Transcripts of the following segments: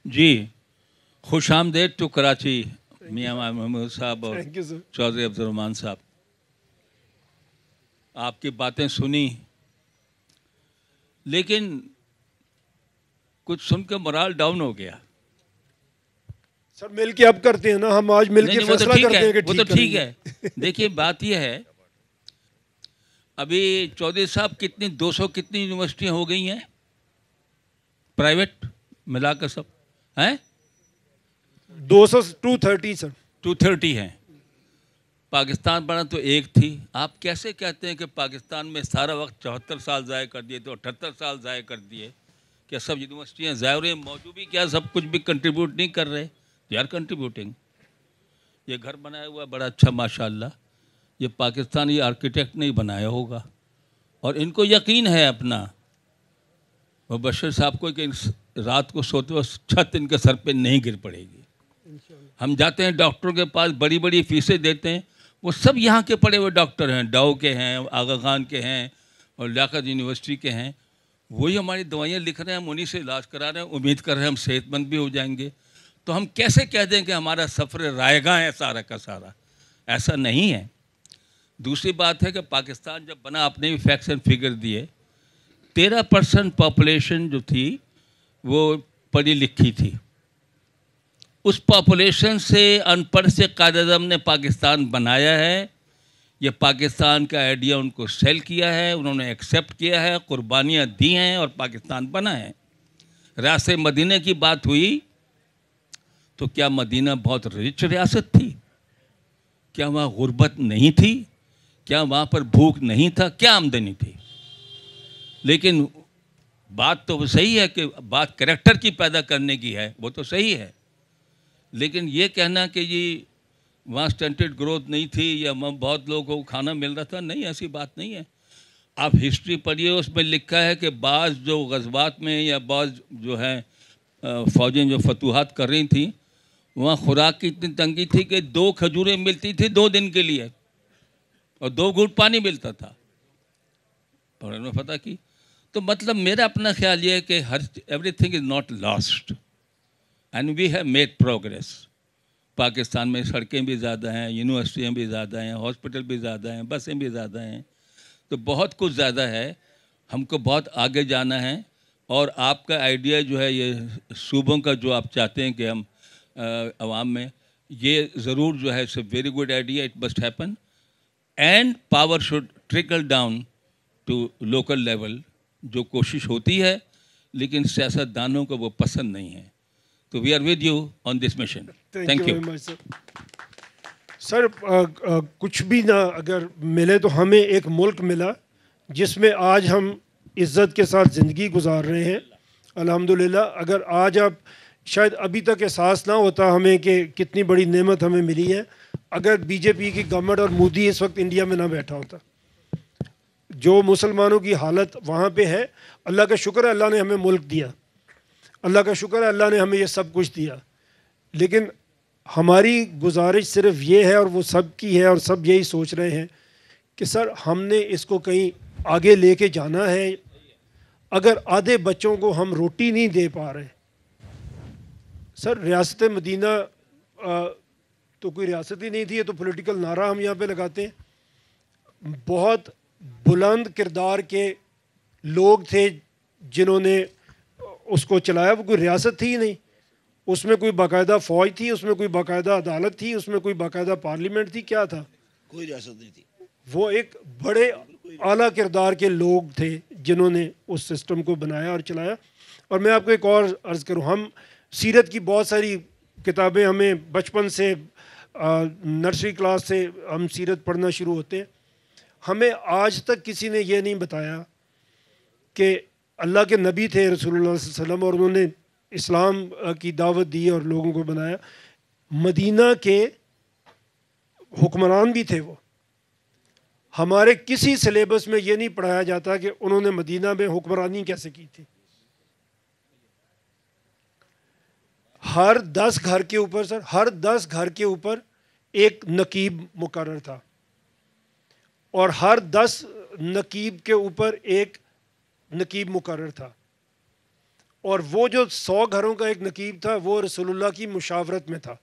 جی خوش آمدید ٹو کراچی میاں محمود صاحب اور چودھری عبد الرحمان صاحب. آپ کی باتیں سنی لیکن کچھ سن کے morale ڈاؤن ہو گیا. سر مل کے اب کرتے ہیں نا ہم, آج مل کے فیصلہ کرتے ہیں کہ وہ تو ٹھیک ہے. دیکھیے بات یہ ہے, ابھی چودھری صاحب کتنی 200 کتنی یونیورسٹیاں ہو گئی ہیں پرائیویٹ ملا کر سب ہیں 230 سر 230 ہیں. پاکستان بنا تو ایک تھی. آپ کیسے کہتے ہیں کہ پاکستان میں سارا وقت 74 سال ضائع کر دیے تو 78 سال ضائع کر دیے؟ کیا سب یونیورسٹیاں ضائع ہو رہی ہیں؟ موجود بھی کیا سب کچھ بھی کنٹریبیوٹ نہیں کر رہے؟ They are contributing. یہ گھر بنایا ہوا بڑا اچھا ماشاء اللہ, یہ پاکستانی آرکیٹیکٹ نے بنایا ہوگا اور ان کو یقین ہے اپنا. مبشر صاحب کو کہ رات کو سوتے وقت چھت ان کے سر پہ نہیں گر پڑے گی. ہم جاتے ہیں ڈاکٹروں کے پاس, بڑی بڑی فیسیں دیتے ہیں, وہ سب یہاں کے پڑھے ہوئے ڈاکٹر ہیں, ڈاؤ کے ہیں, آغا خان کے ہیں اور لیاقت یونیورسٹی کے ہیں. وہی ہماری دوائیاں لکھ رہے ہیں, ہم انہیں سے علاج کرا رہے ہیں, امید کر رہے ہیں ہم صحت مند بھی ہو جائیں گے. تو ہم کیسے کہہ دیں کہ ہمارا سفر رائے گاں ہے سارا کا سارا؟ ایسا نہیں ہے. دوسری بات ہے کہ پاکستان جب بنا, آپ نے بھی فیکٹس اینڈ فگر دیے, 13% پاپولیشن جو تھی وہ پڑھی لکھی تھی. اس پاپولیشن سے ان پڑھ سے قائد اعظم نے پاکستان بنایا ہے. یہ پاکستان کا آئیڈیا ان کو سیل کیا ہے, انہوں نے ایکسیپٹ کیا ہے, قربانیاں دی ہیں اور پاکستان بنا ہے. ریاست مدینہ کی بات ہوئی تو کیا مدینہ بہت رچ ریاست تھی؟ کیا وہاں غربت نہیں تھی؟ کیا وہاں پر بھوک نہیں تھا؟ کیا آمدنی تھی؟ لیکن بات تو صحیح ہے کہ بات کریکٹر کی پیدا کرنے کی ہے, وہ تو صحیح ہے. لیکن یہ کہنا کہ جی وہاں سٹنٹڈ گروتھ نہیں تھی یا وہاں بہت لوگوں کو کھانا مل رہا تھا, نہیں, ایسی بات نہیں ہے. آپ ہسٹری پڑھیے, اس میں لکھا ہے کہ بعض جو غزوات میں یا بعض جو ہیں فوجیں جو فتوحات کر رہی تھیں, وہاں خوراک کی اتنی تنگی تھی کہ 2 کھجوریں ملتی تھی 2 دن کے لیے اور 2 گھونٹ پانی ملتا تھا. اور انہوں نے فتح کی. تو مطلب میرا اپنا خیال یہ ہے کہ everything is not lost and we have made progress. Pakistan میں سڑکیں بھی زیادہ ہیں, یونیورسٹیاں بھی زیادہ ہیں, ہاسپٹل بھی زیادہ ہیں, بسیں بھی زیادہ ہیں, تو بہت کچھ زیادہ ہے. ہم کو بہت آگے جانا ہے. اور آپ کا آئیڈیا جو ہے یہ صوبوں کا جو آپ چاہتے ہیں کہ ہم عوام میں, یہ ضرور جو ہے it's a very good idea, it must happen and power should trickle down to local level. جو کوشش ہوتی ہے لیکن سیاست دانوں کو وہ پسند نہیں ہے. تو we are with you on this mission. Thank you. Sir کچھ بھی نہ اگر ملے تو ہمیں ایک ملک ملا جس میں آج ہم عزت کے ساتھ زندگی گزار رہے ہیں الحمدللہ. اگر آج آپ شاید ابھی تک احساس نہ ہوتا ہمیں کہ کتنی بڑی نعمت ہمیں ملی ہے اگر بی جے پی کی گورنمنٹ اور مودی اس وقت انڈیا میں نہ بیٹھا ہوتا. جو مسلمانوں کی حالت وہاں پہ ہے, اللہ کا شکر ہے اللہ نے ہمیں ملک دیا, اللہ کا شکر ہے اللہ نے ہمیں یہ سب کچھ دیا. لیکن ہماری گزارش صرف یہ ہے اور وہ سب کی ہے اور سب یہی سوچ رہے ہیں کہ سر ہم نے اس کو کہیں آگے لے کے جانا ہے. اگر آدھے بچوں کو ہم روٹی نہیں دے پا رہے, سر ریاست مدینہ تو کوئی ریاست ہی نہیں تھی, یہ تو پولیٹیکل نعرہ ہم یہاں پہ لگاتے ہیں. بہت بلند کردار کے لوگ تھے جنہوں نے اس کو چلایا, وہ کوئی ریاست تھی ہی نہیں. اس میں کوئی باقاعدہ فوج تھی, اس میں کوئی باقاعدہ عدالت تھی, اس میں کوئی باقاعدہ پارلیمنٹ تھی, کیا تھا؟ کوئی ریاست نہیں تھی. وہ ایک بڑے اعلیٰ کردار کے لوگ تھے جنہوں نے اس سسٹم کو بنایا اور چلایا. اور میں آپ کو ایک اور عرض کروں, ہم سیرت کی بہت ساری کتابیں ہمیں بچپن سے نرسری کلاس سے ہم سیرت پڑھنا شروع ہوتے ہیں. ہمیں آج تک کسی نے یہ نہیں بتایا کہ اللہ کے نبی تھے رسول اللہ صلی اللہ علیہ وسلم اور انہوں نے اسلام کی دعوت دی اور لوگوں کو بنایا. مدینہ کے حکمران بھی تھے وہ. ہمارے کسی سلیبس میں یہ نہیں پڑھایا جاتا کہ انہوں نے مدینہ میں حکمرانی کیسے کی تھی. ہر 10 گھر کے اوپر سر, ہر 10 گھر کے اوپر ایک نقیب مقرر تھا اور ہر 10 نقیب کے اوپر ایک نقیب مقرر تھا. اور وہ جو 100 گھروں کا ایک نقیب تھا وہ رسول اللہ کی مشاورت میں تھا.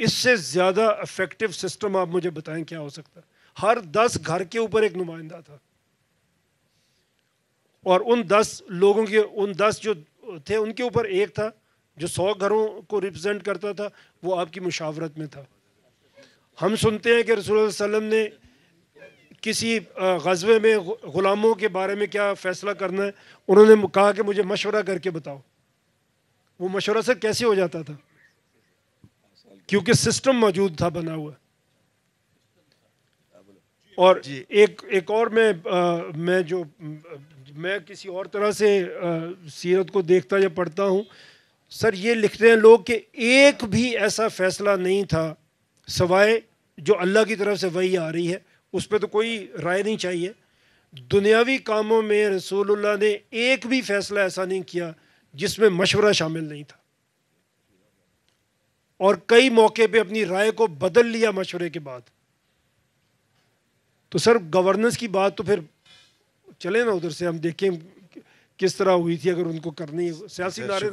اس سے زیادہ افیکٹو سسٹم آپ مجھے بتائیں کیا ہو سکتا ہے؟ ہر 10 گھر کے اوپر ایک نمائندہ تھا, اور ان 10 لوگوں کے, ان 10 جو تھے ان کے اوپر ایک تھا جو 100 گھروں کو ریپرزینٹ کرتا تھا, وہ آپ کی مشاورت میں تھا. ہم سنتے ہیں کہ رسول اللہ صلی اللہ علیہ وسلم نے کسی غزوے میں غلاموں کے بارے میں کیا فیصلہ کرنا ہے, انہوں نے کہا کہ مجھے مشورہ کر کے بتاؤ. وہ مشورہ سے کیسے ہو جاتا تھا؟ کیونکہ سسٹم موجود تھا بنا ہوا. اور ایک اور میں کسی اور طرح سے سیرت کو دیکھتا یا پڑھتا ہوں سر, یہ لکھتے ہیں لوگ کہ ایک بھی ایسا فیصلہ نہیں تھا سوائے جو اللہ کی طرف سے وحی آ رہی ہے, اس پہ تو کوئی رائے نہیں چاہیے. دنیاوی کاموں میں رسول اللہ نے ایک بھی فیصلہ ایسا نہیں کیا جس میں مشورہ شامل نہیں تھا, اور کئی موقع پہ اپنی رائے کو بدل لیا مشورے کے بعد. تو سر گورننس کی بات تو پھر چلے نا ادھر سے ہم دیکھیں کس طرح ہوئی تھی, اگر ان کو کرنی سیاسی نعرے.